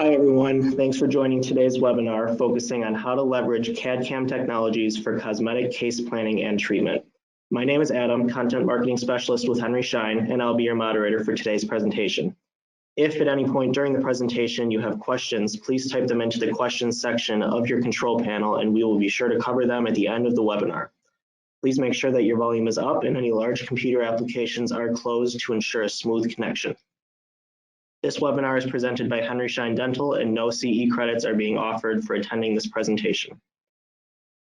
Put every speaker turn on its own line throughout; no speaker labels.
Hi, everyone. Thanks for joining today's webinar focusing on how to leverage CAD/CAM technologies for cosmetic case planning and treatment. My name is Adam, Content Marketing Specialist with Henry Schein, and I'll be your moderator for today's presentation. If at any point during the presentation you have questions, please type them into the questions section of your control panel, and we will be sure to cover them at the end of the webinar. Please make sure that your volume is up and any large computer applications are closed to ensure a smooth connection. This webinar is presented by Henry Schein Dental, and no CE credits are being offered for attending this presentation.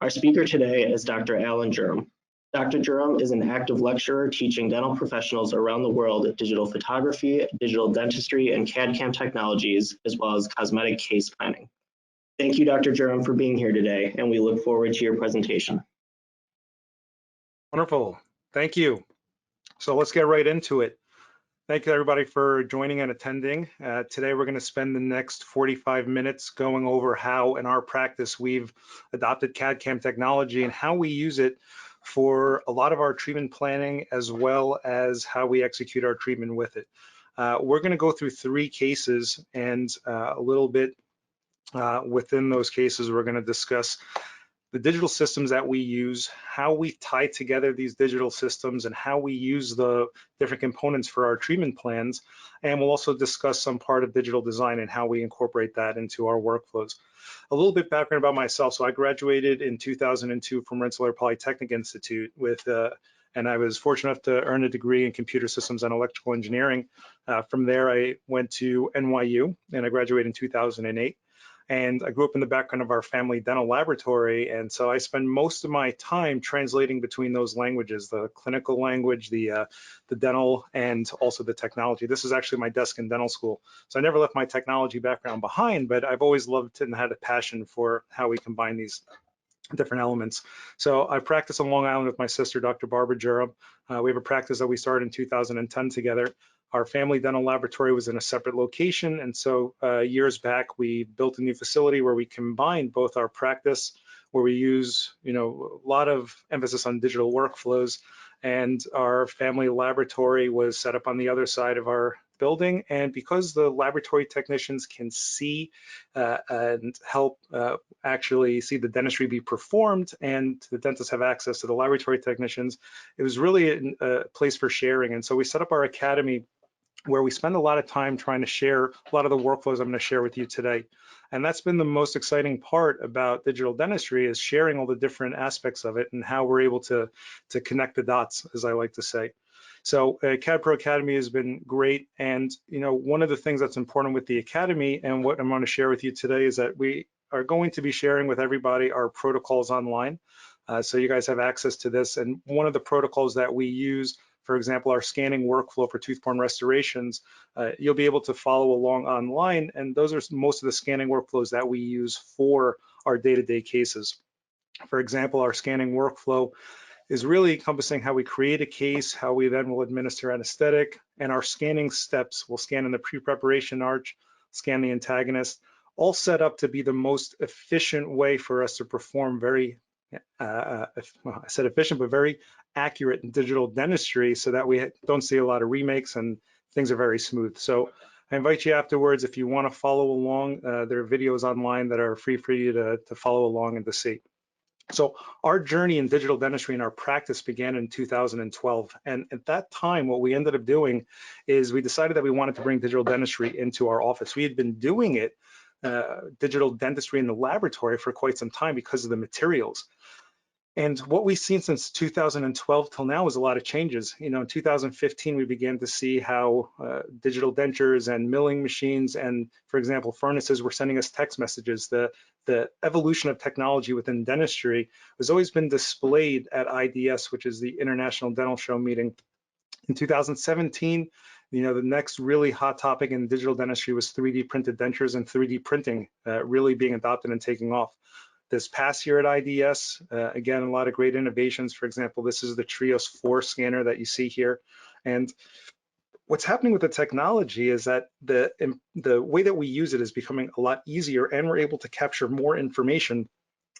Our speaker today is Dr. Alan Jurim. Dr. Jurim is an active lecturer teaching dental professionals around the world digital photography, digital dentistry, and CAD/CAM technologies, as well as cosmetic case planning. Thank you, Dr. Jurim, for being here today, and we look forward to your presentation.
Wonderful. Thank you. So let's get right into it. Thank you, everybody, for joining and attending. Today, we're going to spend the next 45 minutes going over how, in our practice, we've adopted CAD/CAM technology and how we use it for a lot of our treatment planning, as well as how we execute our treatment with it. We're going to go through 3 cases, and a little bit within those cases, we're going to discuss the digital systems that we use, how we tie together these digital systems, and how we use the different components for our treatment plans. And we'll also discuss some part of digital design and how we incorporate that into our workflows. A little bit background about myself. So I graduated in 2002 from Rensselaer Polytechnic Institute and I was fortunate enough to earn a degree in computer systems and electrical engineering. From there, I went to NYU and I graduated in 2008. And I grew up in the background of our family dental laboratory. And so I spend most of my time translating between those languages, the clinical language, the dental, and also the technology. This is actually my desk in dental school. So I never left my technology background behind, but I've always loved and had a passion for how we combine these different elements. So I practice on Long Island with my sister, Dr. Barbara Jurim. We have a practice that we started in 2010 together. Our family dental laboratory was in a separate location, and so years back we built a new facility where we combined both our practice, where we use a lot of emphasis on digital workflows, and our family laboratory was set up on the other side of our building. And because the laboratory technicians can see and help actually see the dentistry be performed, and the dentists have access to the laboratory technicians, it was really a place for sharing. And so we set up our academy, where we spend a lot of time trying to share a lot of the workflows I'm going to share with you today. And that's been the most exciting part about digital dentistry, is sharing all the different aspects of it and how we're able to connect the dots, as I like to say. So CAD Pro Academy has been great. And one of the things that's important with the Academy, and what I'm going to share with you today, is that we are going to be sharing with everybody our protocols online. So you guys have access to this. And one of the protocols that we use, for example, our scanning workflow for tooth-borne restorations, you'll be able to follow along online, and those are most of the scanning workflows that we use for our day-to-day cases. For example, our scanning workflow is really encompassing how we create a case, how we then will administer anesthetic, and our scanning steps will scan in the pre-preparation arch, scan the antagonist, all set up to be the most efficient way for us to perform very I said efficient, but very accurate in digital dentistry, so that we don't see a lot of remakes and things are very smooth. So I invite you afterwards, if you want to follow along, there are videos online that are free for you to follow along and to see. So our journey in digital dentistry and our practice began in 2012. And at that time, what we ended up doing is we decided that we wanted to bring digital dentistry into our office. We had been doing it, digital dentistry in the laboratory, for quite some time because of the materials. And what we've seen since 2012 till now is a lot of changes. In 2015, we began to see how digital dentures and milling machines and, for example, furnaces were sending us text messages. The evolution of technology within dentistry has always been displayed at IDS, which is the International Dental Show meeting. In 2017, the next really hot topic in digital dentistry was 3D printed dentures and 3D printing really being adopted and taking off. This past year at IDS, again, a lot of great innovations. For example, this is the Trios 4 scanner that you see here. And what's happening with the technology is that the way that we use it is becoming a lot easier, and we're able to capture more information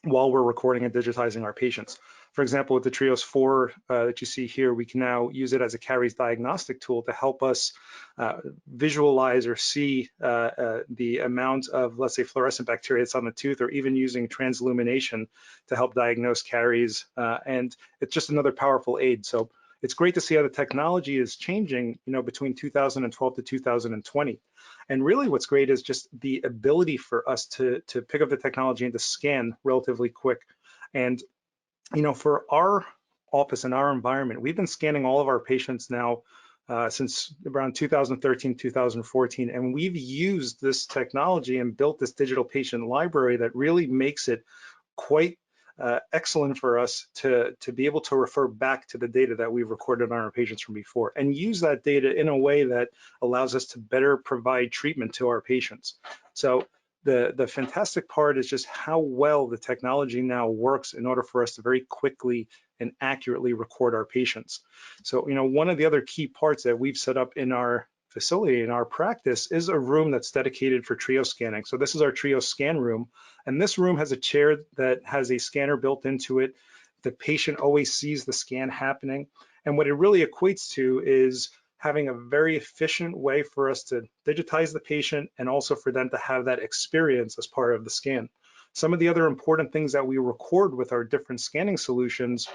while we're recording and digitizing our patients. For example, with the Trios 4 that you see here, we can now use it as a caries diagnostic tool to help us visualize or see the amount of, let's say, fluorescent bacteria that's on the tooth, or even using transillumination to help diagnose caries. And it's just another powerful aid. So it's great to see how the technology is changing, between 2012 to 2020. And really what's great is just the ability for us to pick up the technology and to scan relatively quick. And, for our office and our environment, we've been scanning all of our patients now since around 2013, 2014. And we've used this technology and built this digital patient library that really makes it quite excellent for us to be able to refer back to the data that we've recorded on our patients from before and use that data in a way that allows us to better provide treatment to our patients. So the fantastic part is just how well the technology now works in order for us to very quickly and accurately record our patients. So, one of the other key parts that we've set up in our facility, in our practice, is a room that's dedicated for Trio scanning. So this is our Trio scan room. And this room has a chair that has a scanner built into it. The patient always sees the scan happening. And what it really equates to is having a very efficient way for us to digitize the patient and also for them to have that experience as part of the scan. Some of the other important things that we record with our different scanning solutions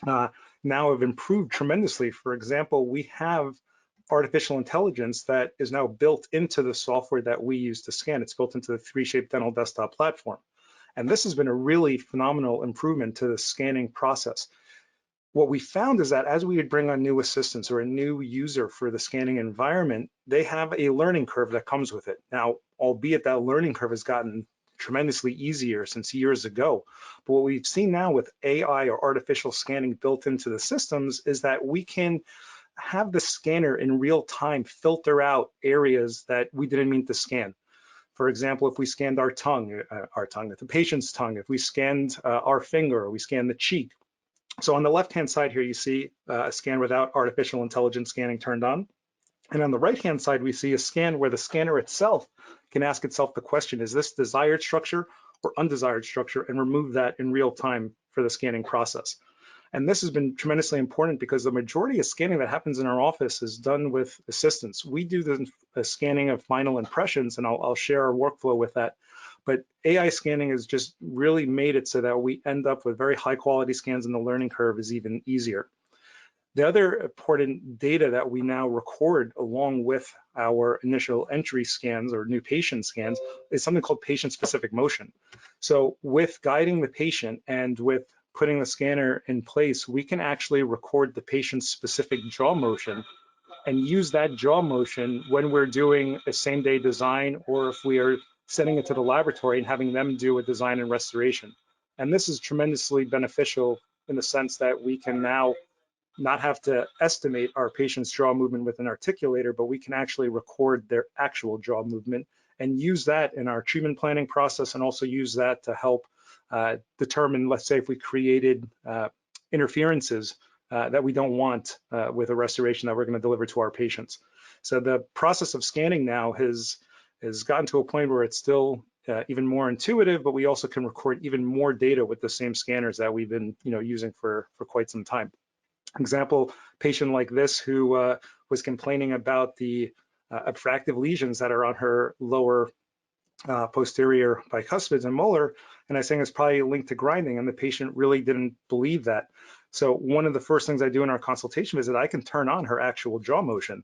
now have improved tremendously. For example, we have artificial intelligence that is now built into the software that we use to scan. It's built into the 3Shape Dental desktop platform. And this has been a really phenomenal improvement to the scanning process. What we found is that as we would bring on new assistants or a new user for the scanning environment, they have a learning curve that comes with it. Now, albeit that learning curve has gotten tremendously easier since years ago. But what we've seen now with AI or artificial scanning built into the systems is that we can have the scanner in real time filter out areas that we didn't mean to scan. For example, if we scanned our tongue, the patient's tongue, if we scanned our finger, or we scanned the cheek. So on the left-hand side here, you see a scan without artificial intelligence scanning turned on. And on the right-hand side, we see a scan where the scanner itself can ask itself the question, is this desired structure or undesired structure, and remove that in real time for the scanning process. And this has been tremendously important because the majority of scanning that happens in our office is done with assistants. We do the scanning of final impressions, and I'll share our workflow with that. But AI scanning has just really made it so that we end up with very high quality scans, and the learning curve is even easier. The other important data that we now record along with our initial entry scans or new patient scans is something called patient-specific motion. So with guiding the patient and with putting the scanner in place, we can actually record the patient's specific jaw motion and use that jaw motion when we're doing a same-day design, or if we are sending it to the laboratory and having them do a design and restoration. And this is tremendously beneficial in the sense that we can now not have to estimate our patient's jaw movement with an articulator, but we can actually record their actual jaw movement and use that in our treatment planning process, and also use that to help determine, let's say, if we created interferences that we don't want with a restoration that we're going to deliver to our patients. So the process of scanning now has gotten to a point where it's still even more intuitive, but we also can record even more data with the same scanners that we've been using for quite some time. Example, patient like this who was complaining about the abfractive lesions that are on her lower posterior bicuspids and molar, and I was saying it's probably linked to grinding, and the patient really didn't believe that. So one of the first things I do in our consultation visit, I can turn on her actual jaw motion.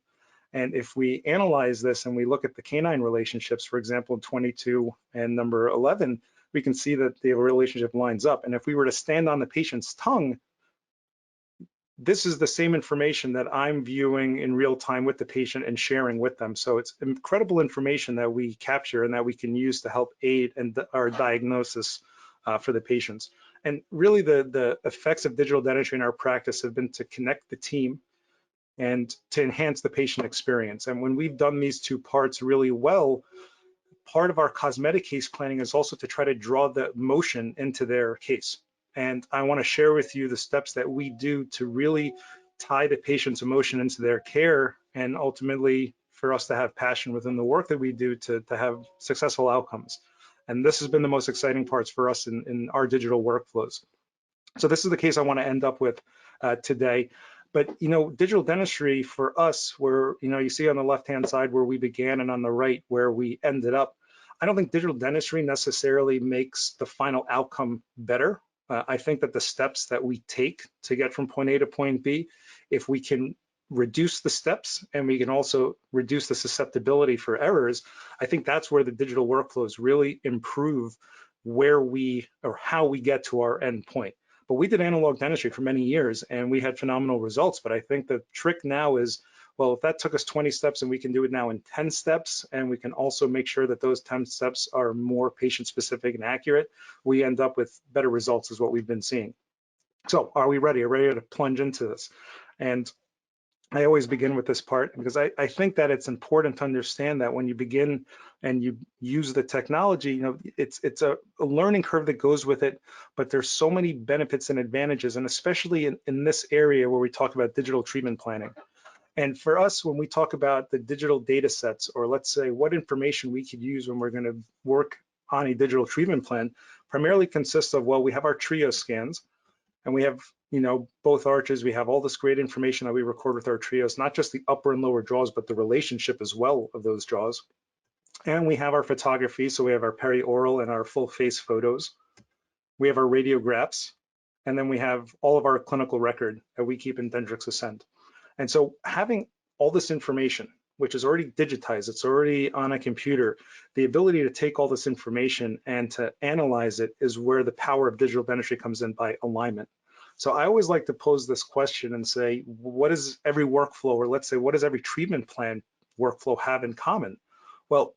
And if we analyze this and we look at the canine relationships, for example, 22 and number 11, we can see that the relationship lines up. And if we were to stand on the patient's tongue, this is the same information that I'm viewing in real time with the patient and sharing with them. So it's incredible information that we capture and that we can use to help aid in our diagnosis for the patients. And really the effects of digital dentistry in our practice have been to connect the team and to enhance the patient experience. And when we've done these two parts really well, part of our cosmetic case planning is also to try to draw the motion into their case. And I want to share with you the steps that we do to really tie the patient's emotion into their care, and ultimately for us to have passion within the work that we do to have successful outcomes. And this has been the most exciting parts for us in our digital workflows. So this is the case I want to end up with today. But, digital dentistry for us, where, you see on the left-hand side where we began and on the right where we ended up, I don't think digital dentistry necessarily makes the final outcome better. I think that the steps that we take to get from point A to point B, if we can reduce the steps and we can also reduce the susceptibility for errors, I think that's where the digital workflows really improve where we or how we get to our end point. But we did analog dentistry for many years and we had phenomenal results. But I think the trick now is, well, if that took us 20 steps and we can do it now in 10 steps, and we can also make sure that those 10 steps are more patient specific and accurate, we end up with better results is what we've been seeing. So are we ready? Are we ready to plunge into this? And I always begin with this part because I think that it's important to understand that when you begin and you use the technology, it's a learning curve that goes with it, but there's so many benefits and advantages, and especially in this area where we talk about digital treatment planning. And for us, when we talk about the digital data sets, or let's say what information we could use when we're going to work on a digital treatment plan, primarily consists of, well, we have our trio scans, and we have, both arches. We have all this great information that we record with our trios, not just the upper and lower jaws, but the relationship as well of those jaws. And we have our photography, so we have our perioral and our full face photos. We have our radiographs, and then we have all of our clinical record that we keep in Dendrix Ascend. And so having all this information, which is already digitized, it's already on a computer, the ability to take all this information and to analyze it is where the power of digital dentistry comes in by alignment. So I always like to pose this question and say, what does every workflow, or let's say, what does every treatment plan workflow have in common? Well,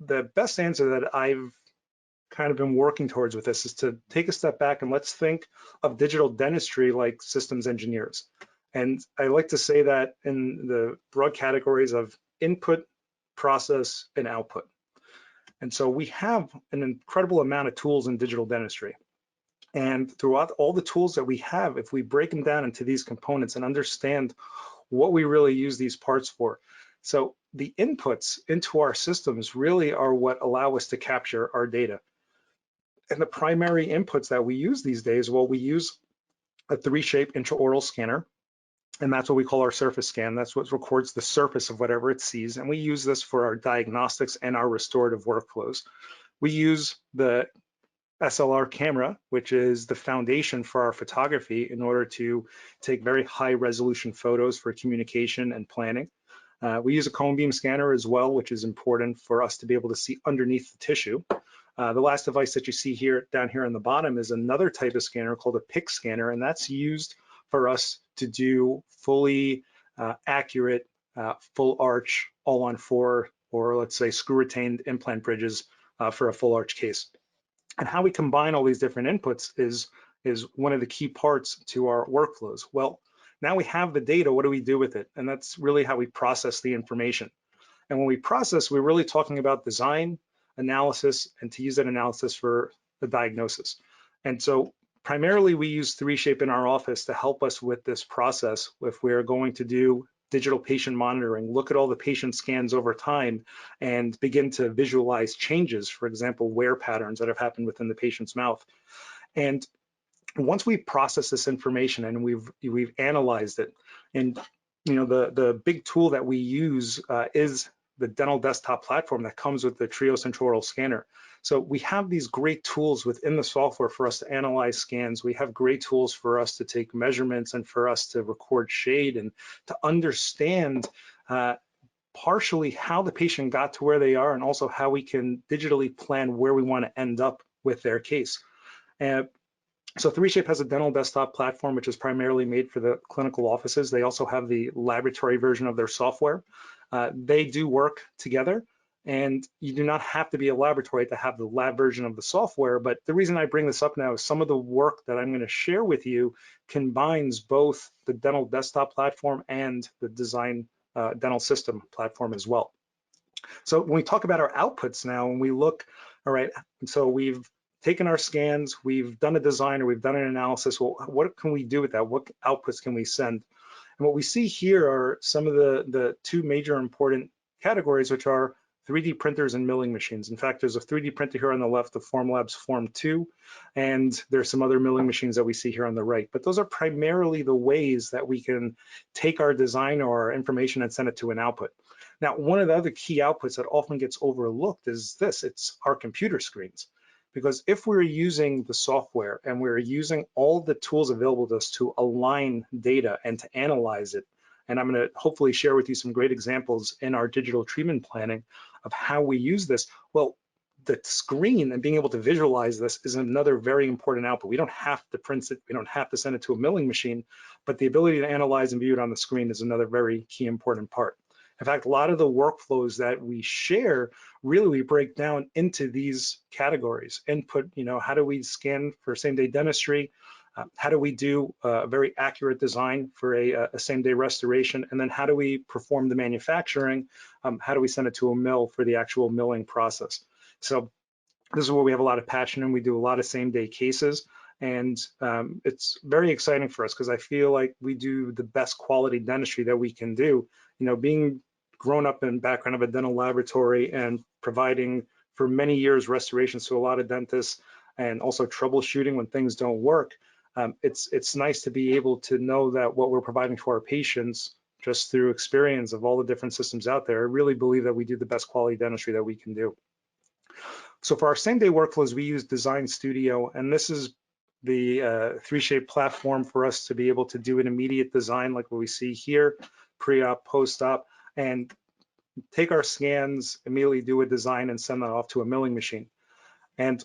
the best answer that I've kind of been working towards with this is to take a step back and let's think of digital dentistry like systems engineers. And I like to say that in the broad categories of input, process, and output. And so we have an incredible amount of tools in digital dentistry. And throughout all the tools that we have, if we break them down into these components and understand what we really use these parts for. So the inputs into our systems really are what allow us to capture our data. And the primary inputs that we use these days, well, we use a 3-shape intraoral scanner. And that's what we call our surface scan. That's what records the surface of whatever it sees. And we use this for our diagnostics and our restorative workflows. We use the SLR camera, which is the foundation for our photography, in order to take very high resolution photos for communication and planning. We use a cone beam scanner as well, which is important for us to be able to see underneath the tissue. The last device that you see here down here on the bottom is another type of scanner called a PIC scanner, and that's used for us to do fully accurate full arch all on 4, or let's say screw retained implant bridges for a full arch case. And how we combine all these different inputs is one of the key parts to our workflows. Well, now we have the data, what do we do with it? And that's really how we process the information. And when we process, we're really talking about design, analysis, and to use that analysis for the diagnosis. And so primarily we use 3Shape in our office to help us with this process if we're going to do digital patient monitoring, look at all the patient scans over time and begin to visualize changes, for example, wear patterns that have happened within the patient's mouth. And once we process this information and we've analyzed it, and the big tool that we use is the dental desktop platform that comes with the Trios intraoral scanner. So we have these great tools within the software for us to analyze scans. We have great tools for us to take measurements and for us to record shade and to understand partially how the patient got to where they are and also how we can digitally plan where we want to end up with their case. So 3Shape has a dental desktop platform, which is primarily made for the clinical offices. They also have the laboratory version of their software. They do work together, and you do not have to be a laboratory to have the lab version of the software. But the reason I bring this up now is some of the work that I'm going to share with you combines both the dental desktop platform and the design dental system platform as well. So when we talk about our outputs now, when we look, all right, so we've taken our scans, we've done a design, or we've done an analysis. Well, what can we do with that? What outputs can we send? And what we see here are some of the two major important categories, which are 3D printers and milling machines. In fact, there's a 3D printer here on the left, the Formlabs Form 2, and there's some other milling machines that we see here on the right. But those are primarily the ways that we can take our design or our information and send it to an output. Now, one of the other key outputs that often gets overlooked is this: it's our computer screens. Because if we're using the software and we're using all the tools available to us to align data and to analyze it, and I'm going to hopefully share with you some great examples in our digital treatment planning of how we use this. Well, the screen and being able to visualize this is another very important output. We don't have to print it, we don't have to send it to a milling machine, but the ability to analyze and view it on the screen is another very key important part. In fact, a lot of the workflows that we share, really we break down into these categories. Input, how do we scan for same-day dentistry? How do we do a very accurate design for a same-day restoration? And then how do we perform the manufacturing? How do we send it to a mill for the actual milling process? So this is where we have a lot of passion, and we do a lot of same-day cases. And it's very exciting for us because I feel like we do the best quality dentistry that we can do. Being grown up in background of a dental laboratory and providing for many years restorations to a lot of dentists and also troubleshooting when things don't work, it's nice to be able to know that what we're providing to our patients just through experience of all the different systems out there. I really believe that we do the best quality dentistry that we can do. So for our same-day workflows, we use Design Studio, and this is the 3Shape platform for us to be able to do an immediate design like what we see here, pre-op, post-op, and take our scans, immediately do a design and send that off to a milling machine. And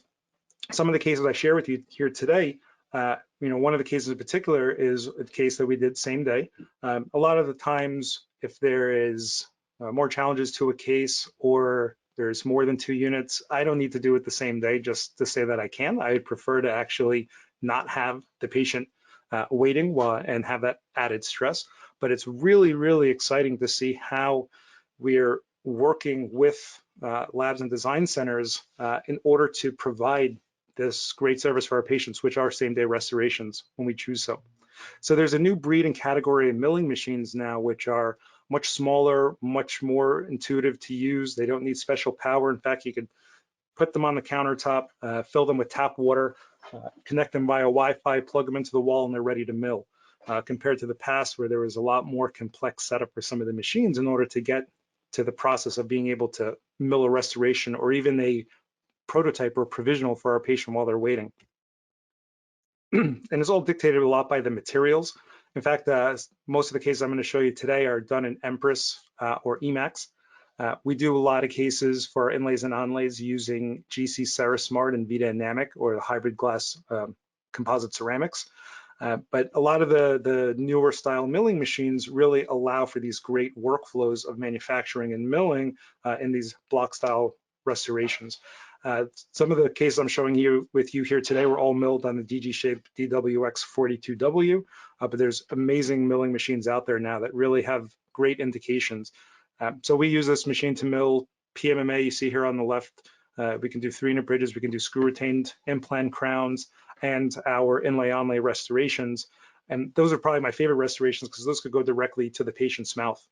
some of the cases I share with you here today, one of the cases in particular is a case that we did same day. A lot of the times, if there is more challenges to a case or there's more than 2 units, I don't need to do it the same day just to say that I can. I prefer to actually not have the patient waiting and have that added stress. But it's really, really exciting to see how we're working with labs and design centers in order to provide this great service for our patients, which are same-day restorations when we choose so. So there's a new breed and category of milling machines now, which are much smaller, much more intuitive to use. They don't need special power. In fact, you could put them on the countertop, fill them with tap water, connect them via Wi-Fi, plug them into the wall, and they're ready to mill. Compared to the past where there was a lot more complex setup for some of the machines in order to get to the process of being able to mill a restoration or even a prototype or provisional for our patient while they're waiting. And it's all dictated a lot by the materials. In fact, most of the cases I'm going to show you today are done in Empress or Emax. We do a lot of cases for inlays and onlays using GC Cerismart and Vita Anamic or the hybrid glass composite ceramics. But a lot of the newer style milling machines really allow for these great workflows of manufacturing and milling in these block style restorations. Some of the cases I'm showing you with you here today were all milled on the DG Shape DWX42W, but there's amazing milling machines out there now that really have great indications. So we use this machine to mill PMMA. You see here on the left, we can do 3-unit bridges, we can do screw retained implant crowns, and our inlay-onlay restorations. And those are probably my favorite restorations because those could go directly to the patient's mouth.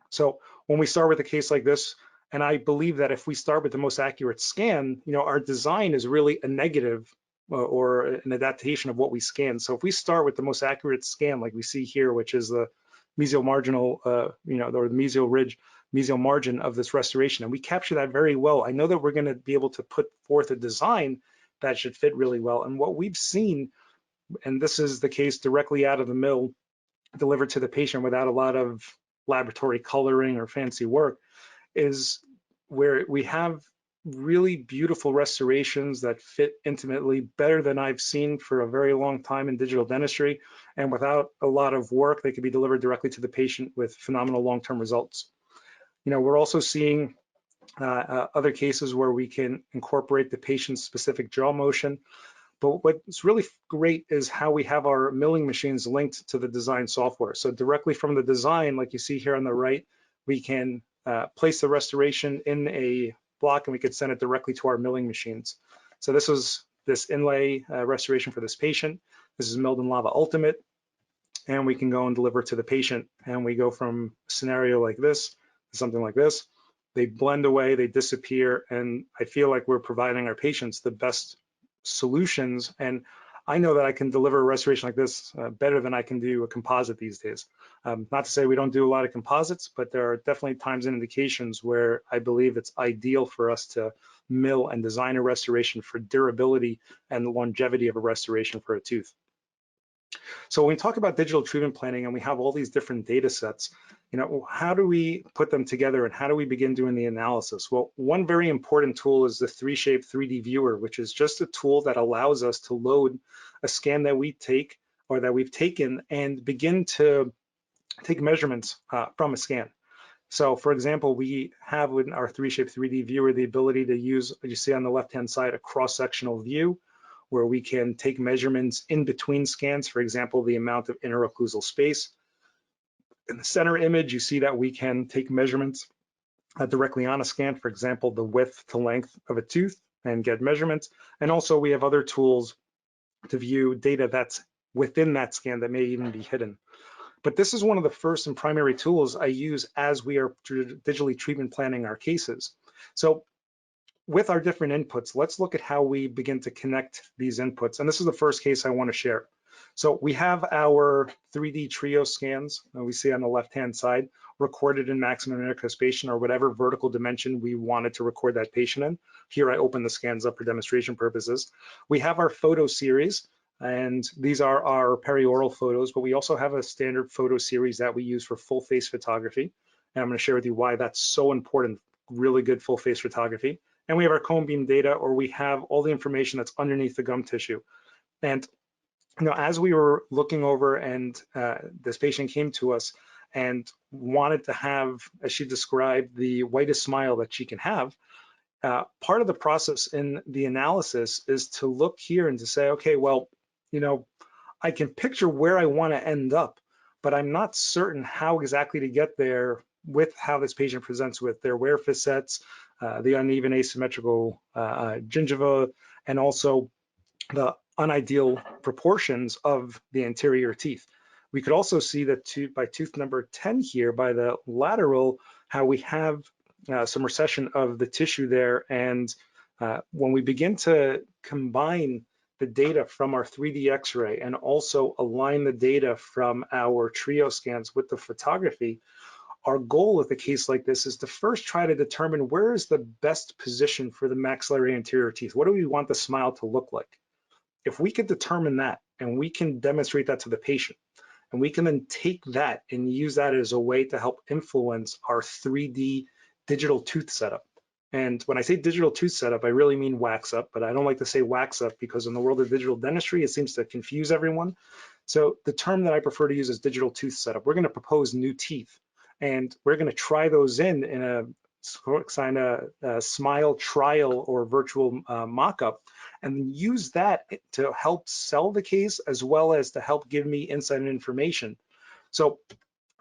So when we start with a case like this, and I believe that if we start with the most accurate scan, our design is really a negative or an adaptation of what we scan. So if we start with the most accurate scan, like we see here, which is the mesial marginal, or the mesial ridge, mesial margin of this restoration, and we capture that very well, I know that we're going to be able to put forth a design that should fit really well. And what we've seen, and this is the case directly out of the mill, delivered to the patient without a lot of laboratory coloring or fancy work, is where we have really beautiful restorations that fit intimately, better than I've seen for a very long time in digital dentistry, and without a lot of work, they can be delivered directly to the patient with phenomenal long-term results. We're also seeing other cases where we can incorporate the patient's specific jaw motion. But what's really great is how we have our milling machines linked to the design software. So directly from the design, like you see here on the right, we can place the restoration in a block and we could send it directly to our milling machines. So this was this inlay restoration for this patient. This is milled in Lava Ultimate, and we can go and deliver it to the patient. And we go from a scenario like this to something like this. they blend away, they disappear, and I feel like we're providing our patients the best solutions. And I know that I can deliver a restoration like this better than I can do a composite these days. Not to say we don't do a lot of composites, but there are definitely times and indications where I believe it's ideal for us to mill and design a restoration for durability and the longevity of a restoration for a tooth. So when we talk about digital treatment planning and we have all these different data sets, how do we put them together and how do we begin doing the analysis? Well, one very important tool is the 3Shape 3D viewer, which is just a tool that allows us to load a scan that we take or that we've taken and begin to take measurements from a scan. So for example, we have in our 3Shape 3D viewer the ability to use, you see on the left-hand side, a cross-sectional view where we can take measurements in between scans, for example, the amount of interocclusal space. In the center image, you see that we can take measurements directly on a scan, for example, the width to length of a tooth and get measurements. And also we have other tools to view data that's within that scan that may even be hidden. But this is one of the first and primary tools I use as we are digitally treatment planning our cases. So with our different inputs, let's look at how we begin to connect these inputs. And this is the first case I want to share. So we have our 3D trio scans that we see on the left-hand side, recorded in maximum intercuspation or whatever vertical dimension we wanted to record that patient in. Here I open the scans up for demonstration purposes. We have our photo series, and these are our perioral photos, but we also have a standard photo series that we use for full face photography. And I'm going to share with you why that's so important, really good full face photography. And we have our cone beam data, or we have all the information that's underneath the gum tissue. And as we were looking over and this patient came to us and wanted to have, as she described, the whitest smile that she can have, part of the process in the analysis is to look here and to say, okay, well, I can picture where I want to end up, but I'm not certain how exactly to get there with how this patient presents with their wear facets, the uneven asymmetrical gingiva, and also the unideal proportions of the anterior teeth. We could also see that by tooth number 10 here, by the lateral, how we have some recession of the tissue there. And when we begin to combine the data from our 3D X-ray and also align the data from our trio scans with the photography, our goal with a case like this is to first try to determine where is the best position for the maxillary anterior teeth. What do we want the smile to look like? If we could determine that and we can demonstrate that to the patient, and we can then take that and use that as a way to help influence our 3D digital tooth setup. And when I say digital tooth setup, I really mean wax up, but I don't like to say wax up because in the world of digital dentistry, it seems to confuse everyone. So the term that I prefer to use is digital tooth setup. We're going to propose new teeth, and we're going to try those in a kind of smile trial or virtual mock-up, and use that to help sell the case as well as to help give me insight and information. So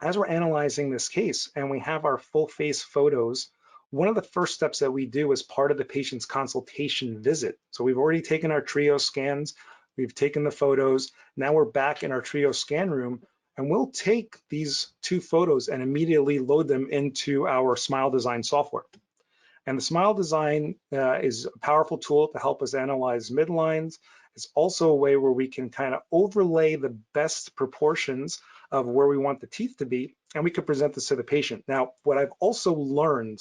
as we're analyzing this case and we have our full face photos, one of the first steps that we do as part of the patient's consultation visit. So we've already taken our trio scans, we've taken the photos, now we're back in our trio scan room, and we'll take these two photos and immediately load them into our Smile Design software. And the Smile Design is a powerful tool to help us analyze midlines. It's also a way where we can kind of overlay the best proportions of where we want the teeth to be, and we could present this to the patient. Now, what I've also learned,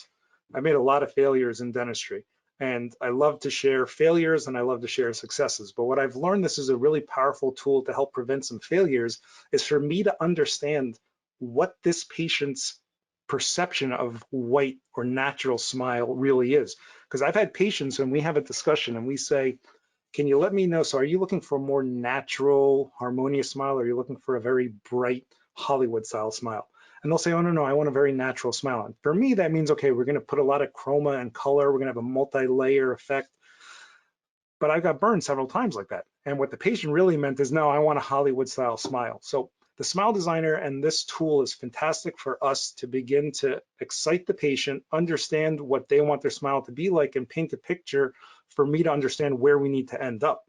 I made a lot of failures in dentistry, and I love to share failures and I love to share successes. But what I've learned, this is a really powerful tool to help prevent some failures, is for me to understand what this patient's perception of white or natural smile really is. Because I've had patients and we have a discussion and we say, can you let me know, so are you looking for a more natural, harmonious smile, or are you looking for a very bright Hollywood style smile? And they'll say, oh, no, I want a very natural smile. And for me, that means, okay, we're going to put a lot of chroma and color. We're going to have a multi-layer effect. But I got burned several times like that. And what the patient really meant is, no, I want a Hollywood style smile. So the Smile Designer and this tool is fantastic for us to begin to excite the patient, understand what they want their smile to be like, and paint a picture for me to understand where we need to end up.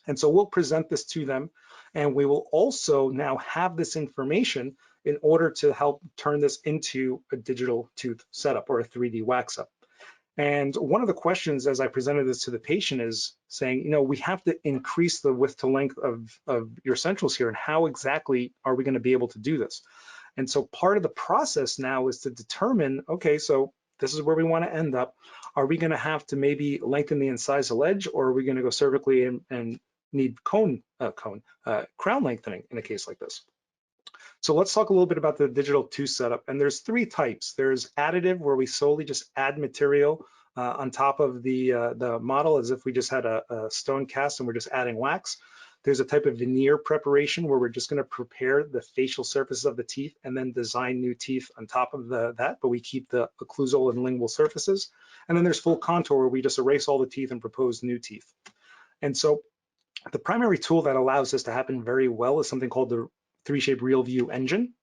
And so we'll present this to them, and we will also now have this information in order to help turn this into a digital tooth setup or a 3D wax up. And one of the questions as I presented this to the patient is saying, we have to increase the width to length of your centrals here, and how exactly are we going to be able to do this? And so part of the process now is to determine, okay, so this is where we want to end up. Are we going to have to maybe lengthen the incisal edge, or are we going to go cervically and need crown lengthening in a case like this? So let's talk a little bit about the digital tooth setup. And there's 3 types. There's additive, where we solely just add material on top of the model as if we just had a stone cast and we're just adding wax. There's a type of veneer preparation where we're just going to prepare the facial surfaces of the teeth and then design new teeth on top of that, but we keep the occlusal and lingual surfaces. And then there's full contour, where we just erase all the teeth and propose new teeth. And so the primary tool that allows this to happen very well is something called the 3Shape Real View engine.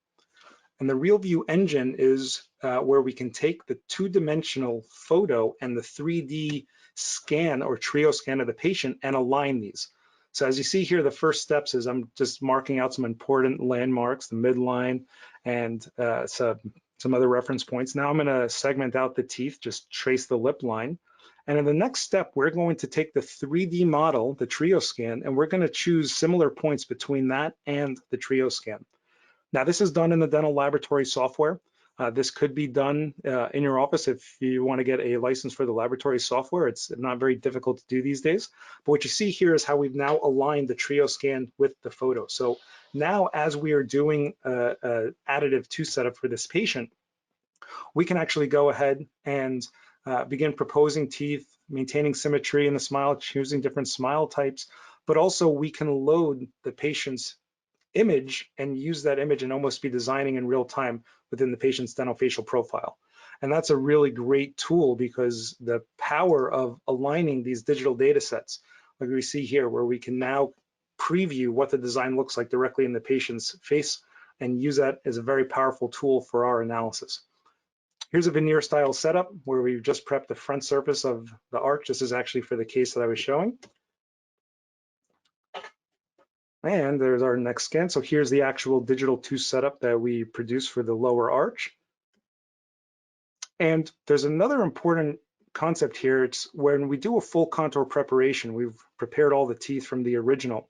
And the Real View engine is where we can take the 2-dimensional photo and the 3D scan or trio scan of the patient and align these. So as you see here, the first steps is I'm just marking out some important landmarks, the midline and some other reference points. Now I'm going to segment out the teeth, just trace the lip line. And in the next step, we're going to take the 3D model, the trio scan, and we're going to choose similar points between that and the trio scan. Now, this is done in the dental laboratory software. This could be done in your office if you want to get a license for the laboratory software. It's not very difficult to do these days. But what you see here is how we've now aligned the trio scan with the photo. So now, as we are doing additive tooth setup for this patient, we can actually go ahead and begin proposing teeth, maintaining symmetry in the smile, choosing different smile types, but also we can load the patient's image and use that image and almost be designing in real time within the patient's dental facial profile. And that's a really great tool, because the power of aligning these digital data sets, like we see here, where we can now preview what the design looks like directly in the patient's face and use that as a very powerful tool for our analysis. Here's a veneer style setup where we've just prepped the front surface of the arch. This is actually for the case that I was showing. And there's our next scan. So here's the actual digital tooth setup that we produce for the lower arch. And there's another important concept here. It's when we do a full contour preparation, we've prepared all the teeth from the original.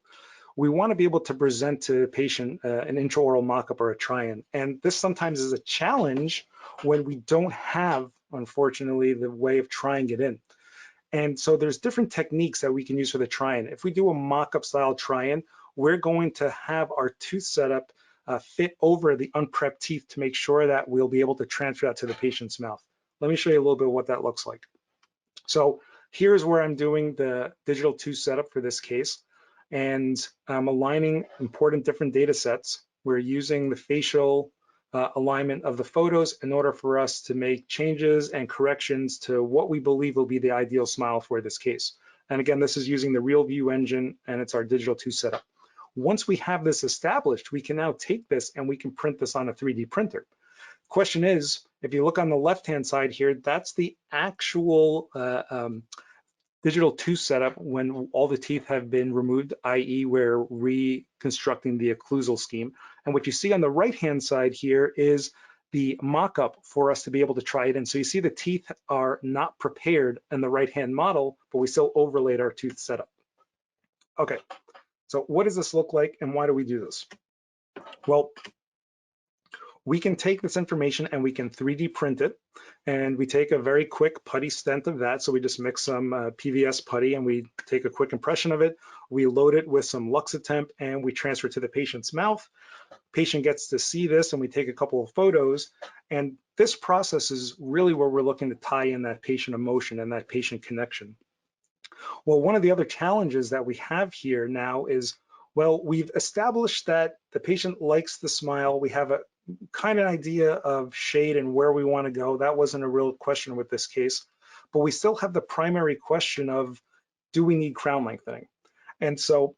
We want to be able to present to the patient an intraoral mock-up or a try-in. And this sometimes is a challenge when we don't have, unfortunately, the way of trying it in. And so there's different techniques that we can use for the try-in. If we do a mock-up style try-in, we're going to have our tooth setup fit over the unprepped teeth to make sure that we'll be able to transfer that to the patient's mouth. Let me show you a little bit of what that looks like. So here's where I'm doing the digital tooth setup for this case. And I'm aligning important different data sets. We're using the facial alignment of the photos in order for us to make changes and corrections to what we believe will be the ideal smile for this case. And again, this is using the Real View engine, and it's our digital tooth setup. Once we have this established, we can now take this and we can print this on a 3D printer. Question is, if you look on the left-hand side here, that's the actual digital tooth setup when all the teeth have been removed, i.e. we're reconstructing the occlusal scheme. And what you see on the right-hand side here is the mock-up for us to be able to try it in. So you see the teeth are not prepared in the right-hand model, but we still overlaid our tooth setup. Okay, so what does this look like and why do we do this? Well, we can take this information and we can 3D print it, and we take a very quick putty stent of that. So we just mix some PVS putty and we take a quick impression of it. We load it with some Luxatemp and we transfer it to the patient's mouth. Patient gets to see this and we take a couple of photos. And this process is really where we're looking to tie in that patient emotion and that patient connection. Well, one of the other challenges that we have here now is, well, we've established that the patient likes the smile. We have a kind of idea of shade and where we want to go. That wasn't a real question with this case, but we still have the primary question of, do we need crown lengthening? And so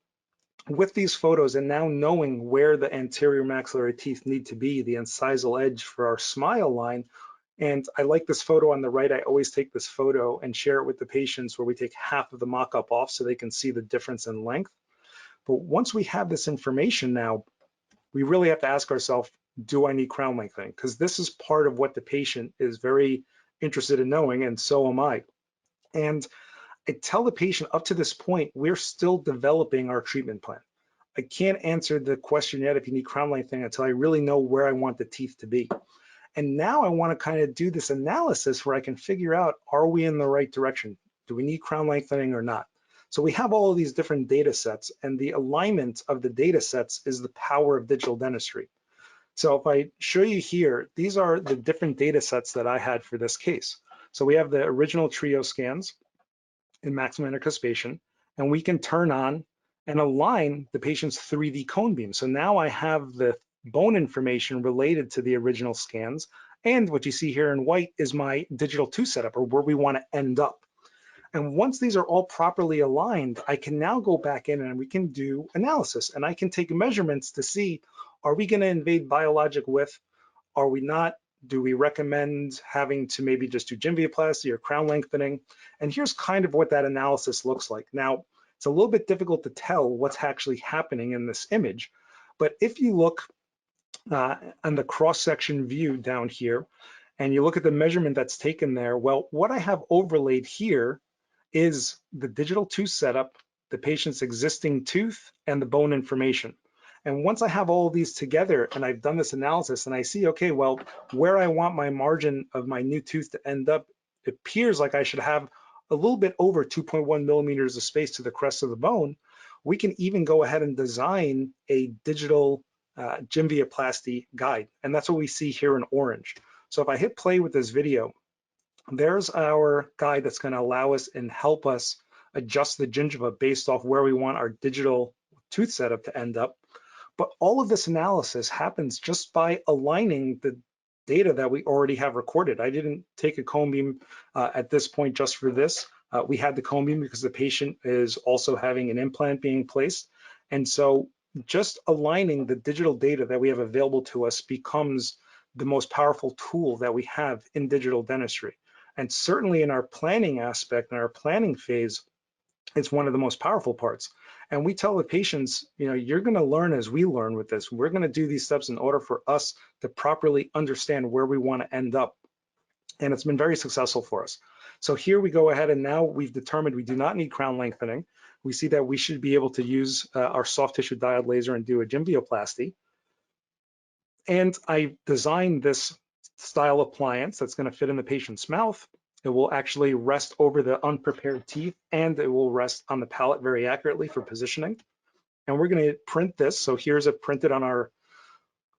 with these photos and now knowing where the anterior maxillary teeth need to be, the incisal edge for our smile line, and I like this photo on the right. I always take this photo and share it with the patients where we take half of the mock-up off so they can see the difference in length. But once we have this information now, we really have to ask ourselves, do I need crown lengthening? Because this is part of what the patient is very interested in knowing, and so am I. And I tell the patient up to this point, we're still developing our treatment plan. I can't answer the question yet if you need crown lengthening until I really know where I want the teeth to be. And now I want to kind of do this analysis where I can figure out, are we in the right direction? Do we need crown lengthening or not? So we have all of these different data sets, and the alignment of the data sets is the power of digital dentistry. So if I show you here, these are the different data sets that I had for this case. So we have the original trio scans in maximum anticuspation, and we can turn on and align the patient's 3D cone beam. So now I have the bone information related to the original scans, and what you see here in white is my digital tooth setup, or where we want to end up. And once these are all properly aligned, I can now go back in and we can do analysis, and I can take measurements to see, are we going to invade biologic width? Are we not? Do we recommend having to maybe just do gymvioplasty or crown lengthening? And here's kind of what that analysis looks like. Now, it's a little bit difficult to tell what's actually happening in this image, but if you look on the cross-section view down here, and you look at the measurement that's taken there, well, what I have overlaid here is the digital tooth setup, the patient's existing tooth, and the bone information. And once I have all of these together and I've done this analysis and I see, okay, well, where I want my margin of my new tooth to end up, it appears like I should have a little bit over 2.1 millimeters of space to the crest of the bone, we can even go ahead and design a digital gymvioplasty guide. And that's what we see here in orange. So if I hit play with this video, there's our guide that's going to allow us and help us adjust the gingiva based off where we want our digital tooth setup to end up. But all of this analysis happens just by aligning the data that we already have recorded. I didn't take a cone beam at this point just for this. We had the cone beam because the patient is also having an implant being placed. And so just aligning the digital data that we have available to us becomes the most powerful tool that we have in digital dentistry. And certainly in our planning aspect, in our planning phase, it's one of the most powerful parts. And we tell the patients, you know, you're going to learn as we learn with this. We're going to do these steps in order for us to properly understand where we want to end up. And it's been very successful for us. So here we go ahead, and now we've determined we do not need crown lengthening. We see that we should be able to use our soft tissue diode laser and do a gymvioplasty. And I designed this style appliance that's going to fit in the patient's mouth. It will actually rest over the unprepared teeth, and it will rest on the palate very accurately for positioning. And we're going to print this. So here's it printed on our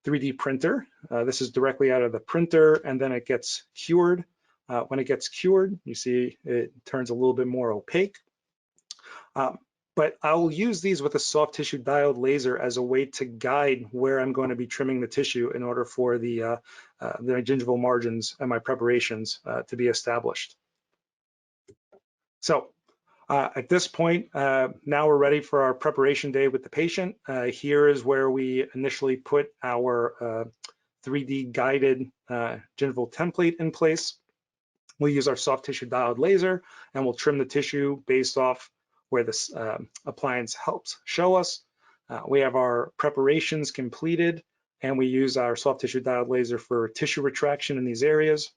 3D printer. This is directly out of the printer, and then it gets cured. When it gets cured, you see it turns a little bit more opaque. But I'll use these with a soft tissue diode laser as a way to guide where I'm going to be trimming the tissue in order for the gingival margins and my preparations to be established. So at this point, now we're ready for our preparation day with the patient. Here is where we initially put our 3D guided gingival template in place. We'll use our soft tissue diode laser, and we'll trim the tissue based off where this appliance helps show us. We have our preparations completed, and we use our soft tissue diode laser for tissue retraction in these areas.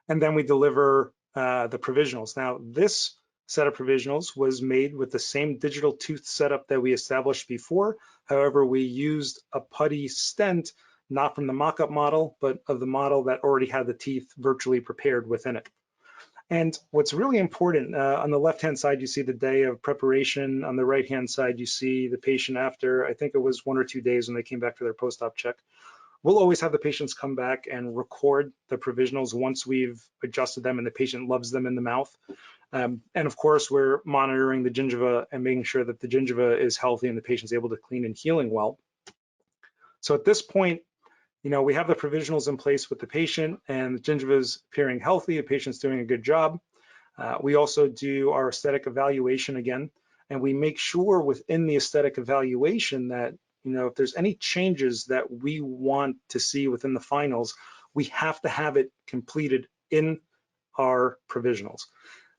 And then we deliver the provisionals. Now, this set of provisionals was made with the same digital tooth setup that we established before. However, we used a putty stent, not from the mock-up model, but of the model that already had the teeth virtually prepared within it. And what's really important, on the left-hand side, you see the day of preparation. On the right-hand side, you see the patient after, I think it was 1 or 2 days when they came back for their post-op check. We'll always have the patients come back and record the provisionals once we've adjusted them and the patient loves them in the mouth. And of course, we're monitoring the gingiva and making sure that the gingiva is healthy and the patient's able to clean and healing well. So at this point, you know, we have the provisionals in place with the patient, and the gingiva is appearing healthy. The patient's doing a good job. We also do our aesthetic evaluation again, and we make sure within the aesthetic evaluation that, you know, if there's any changes that we want to see within the finals, we have to have it completed in our provisionals.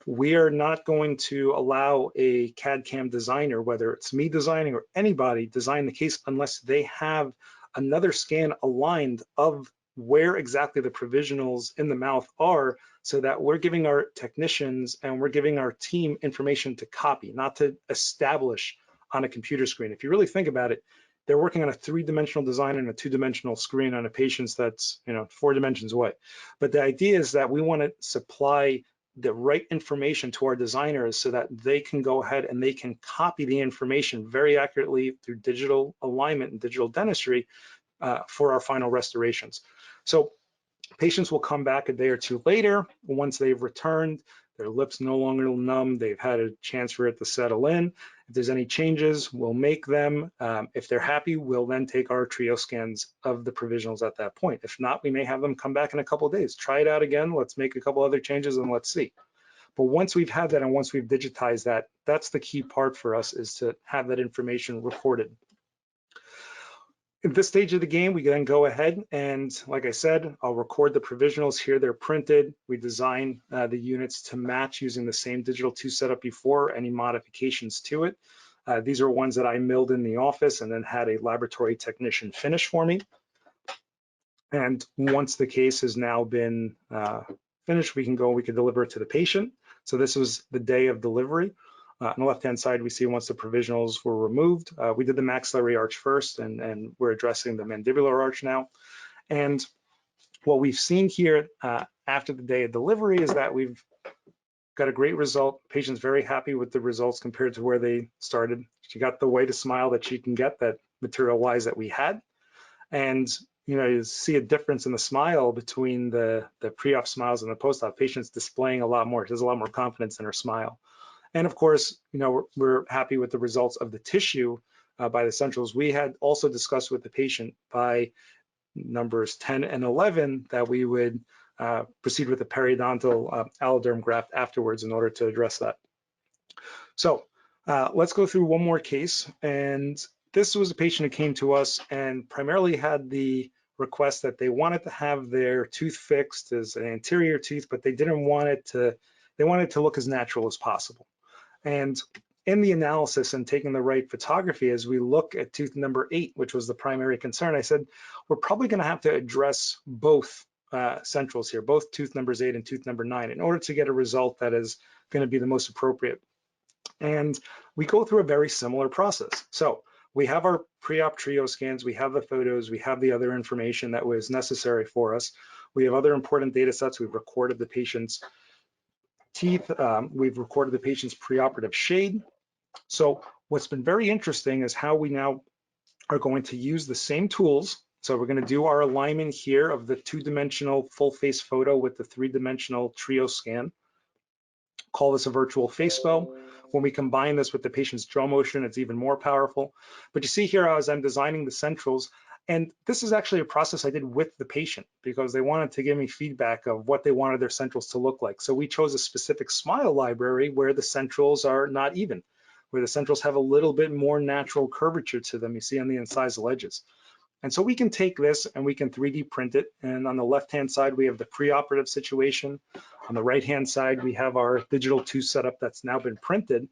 We are not going to allow a CAD CAM designer, whether it's me designing or anybody, design the case unless they have another scan aligned of where exactly the provisionals in the mouth are, so that we're giving our technicians and we're giving our team information to copy, not to establish on a computer screen. If you really think about it, they're working on a 3-dimensional design and a 2-dimensional screen on a patient that's 4 dimensions away. But the idea is that we want to supply the right information to our designers so that they can go ahead and they can copy the information very accurately through digital alignment and digital dentistry for our final restorations. So patients will come back a day or two later. Once they've returned, their lips no longer numb, they've had a chance for it to settle in. If there's any changes, we'll make them. If they're happy, we'll then take our trio scans of the provisionals at that point. If not, we may have them come back in a couple of days. Try it out again, let's make a couple other changes and let's see. But once we've had that and once we've digitized that, that's the key part for us, is to have that information recorded. At this stage of the game, we then go ahead and, like I said, I'll record the provisionals here. They're printed. We design the units to match using the same digital 2 setup before, any modifications to it. These are ones that I milled in the office and then had a laboratory technician finish for me. And once the case has now been finished, we can deliver it to the patient. So this was the day of delivery. On the left-hand side, we see once the provisionals were removed, we did the maxillary arch first, and we're addressing the mandibular arch now. And what we've seen here after the day of delivery is that we've got a great result. Patient's very happy with the results compared to where they started. She got the way to smile that she can get, that material-wise that we had. And you see a difference in the smile between the pre-op smiles and the post-op. Patient's displaying a lot more. She has a lot more confidence in her smile. And of course, we're happy with the results of the tissue by the centrals. We had also discussed with the patient by numbers 10 and 11 that we would proceed with a periodontal alloderm graft afterwards in order to address that. So let's go through one more case. And this was a patient who came to us and primarily had the request that they wanted to have their tooth fixed as an anterior tooth, but they didn't want it to, they wanted it to look as natural as possible. And in the analysis and taking the right photography, as we look at tooth number 8, which was the primary concern, I said, we're probably going to have to address both centrals here, both tooth numbers 8 and tooth number 9, in order to get a result that is going to be the most appropriate. And we go through a very similar process. So we have our pre-op trio scans, we have the photos, we have the other information that was necessary for us. We have other important data sets. We've recorded the patient's teeth, we've recorded the patient's preoperative shade. So what's been very interesting is how we now are going to use the same tools. So we're going to do our alignment here of the 2-dimensional full face photo with the 3-dimensional trio scan. Call this a virtual face bow. When we combine this with the patient's jaw motion, it's even more powerful. But you see here, as I'm designing the centrals, and this is actually a process I did with the patient because they wanted to give me feedback of what they wanted their centrals to look like. So we chose a specific smile library where the centrals are not even, where the centrals have a little bit more natural curvature to them. You see on the incisal edges. And so we can take this and we can 3D print it. And on the left-hand side, we have the preoperative situation. On the right-hand side, we have our digital 2 setup that's now been printed.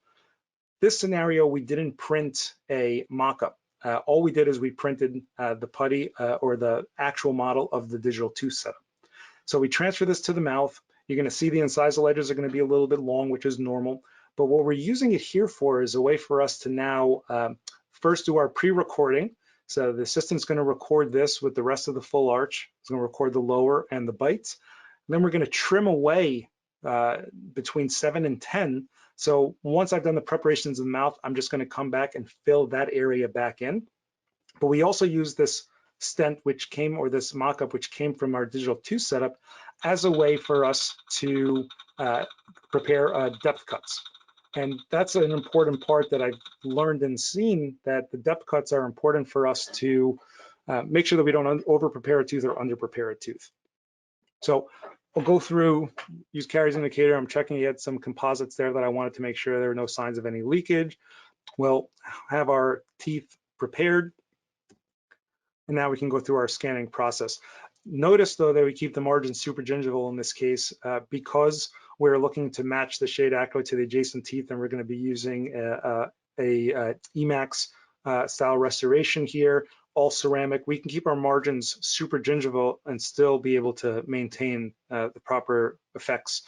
This scenario, we didn't print a mock-up. All we did is we printed the putty or the actual model of the digital 2 setup. So we transfer this to the mouth. You're going to see the incisal edges are going to be a little bit long, which is normal. But what we're using it here for is a way for us to now first do our pre-recording. So the assistant's going to record this with the rest of the full arch. It's going to record the lower and the bites. And then we're going to trim away between 7 and 10. So once I've done the preparations in the mouth, I'm just going to come back and fill that area back in. But we also use this stent, which came, or this mock-up, which came from our digital 2 setup, as a way for us to prepare depth cuts. And that's an important part that I've learned and seen, that the depth cuts are important for us to make sure that we don't over-prepare a tooth or under-prepare a tooth. So we'll go through, use caries indicator. I'm checking yet some composites there that I wanted to make sure there are no signs of any leakage. We'll have our teeth prepared. And now we can go through our scanning process. Notice though that we keep the margin supragingival in this case because we're looking to match the shade accurately to the adjacent teeth, and we're going to be using a Emax style restoration here. all ceramic. We can keep our margins super gingival and still be able to maintain the proper effects.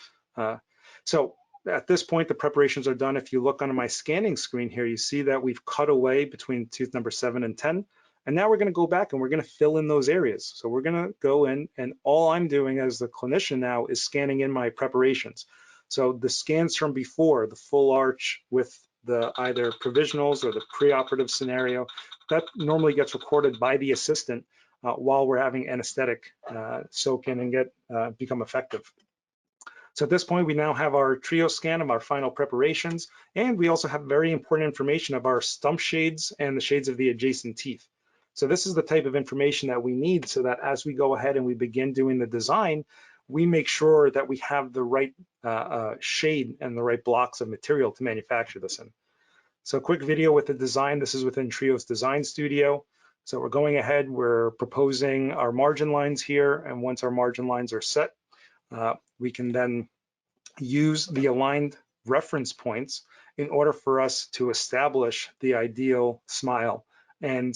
So at this point, the preparations are done. If you look on my scanning screen here, you see that we've cut away between tooth number 7 and 10. And now we're going to go back and we're going to fill in those areas. So we're going to go in, and all I'm doing as the clinician now is scanning in my preparations. So the scans from before, the full arch with the either provisionals or the preoperative scenario, that normally gets recorded by the assistant while we're having anesthetic soak in and become effective. So at this point, we now have our trio scan of our final preparations, and we also have very important information of our stump shades and the shades of the adjacent teeth. So this is the type of information that we need so that as we go ahead and we begin doing the design, we make sure that we have the right shade and the right blocks of material to manufacture this in. So a quick video with the design. This is within Trio's Design Studio. So we're going ahead, we're proposing our margin lines here, and once our margin lines are set, we can then use the aligned reference points in order for us to establish the ideal smile. And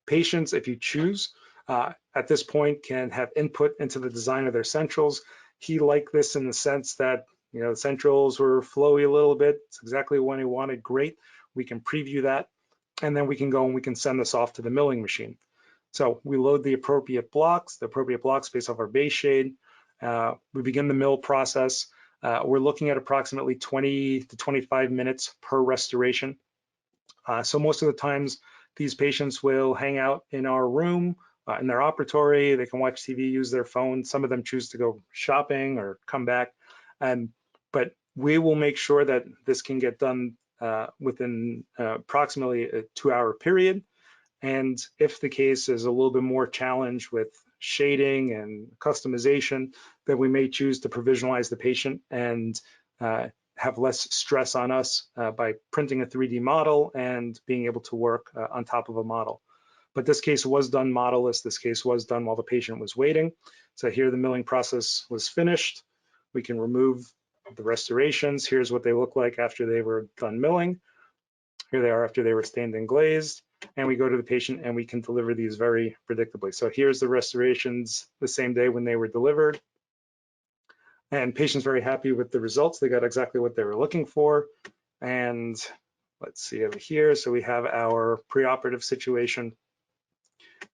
patients, if you choose, at this point can have input into the design of their centrals. He liked this in the sense that, you know, the centrals were flowy a little bit. It's exactly what he wanted. Great. We can preview that, and then we can go and we can send this off to the milling machine. So we load the appropriate blocks based off our base shade. We begin the mill process. We're looking at approximately 20 to 25 minutes per restoration. So most of the times, these patients will hang out in our room, in their operatory. They can watch TV, use their phone. Some of them choose to go shopping or come back. But we will make sure that this can get done within approximately a 2-hour period. And if the case is a little bit more challenged with shading and customization, then we may choose to provisionalize the patient and have less stress on us by printing a 3D model and being able to work on top of a model. But this case was done modelless. This case was done while the patient was waiting. So here the milling process was finished. We can remove the restorations. Here's what they look like after they were done milling. Here they are after they were stained and glazed. And we go to the patient and we can deliver these very predictably. So here's the restorations the same day when they were delivered. And patients very happy with the results. They got exactly what they were looking for. And let's see over here. So we have our preoperative situation,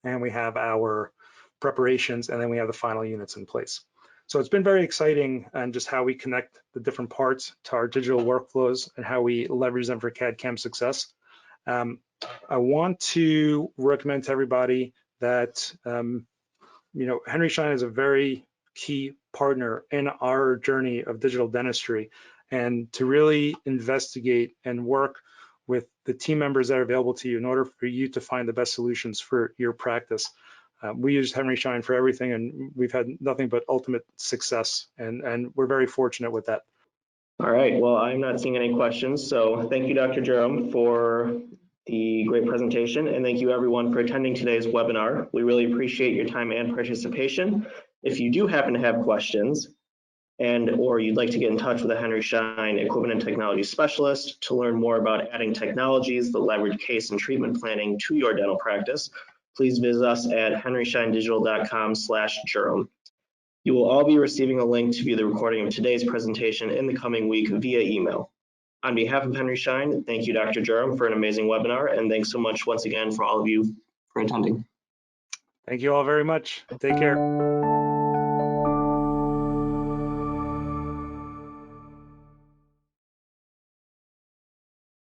and we have our preparations, and then we have the final units in place. So it's been very exciting, and just how we connect the different parts to our digital workflows and how we leverage them for CAD/CAM success. I want to recommend to everybody that Henry Schein is a very key partner in our journey of digital dentistry, and to really investigate and work with the team members that are available to you in order for you to find the best solutions for your practice. We use Henry Schein for everything, and we've had nothing but ultimate success, and we're very fortunate with that.
All right, well, I'm not seeing any questions, so thank you, Dr. Jurim, for the great presentation, and thank you everyone for attending today's webinar. We really appreciate your time and participation. If you do happen to have questions or you'd like to get in touch with a Henry Schein Equipment and Technology Specialist to learn more about adding technologies that leverage case and treatment planning to your dental practice, please visit us at henryscheindigital.com/Jurim. You will all be receiving a link to view the recording of today's presentation in the coming week via email. On behalf of Henry Schein, thank you, Dr. Jurim, for an amazing webinar, and thanks so much once again for all of you for attending.
Thank you all very much. Take care.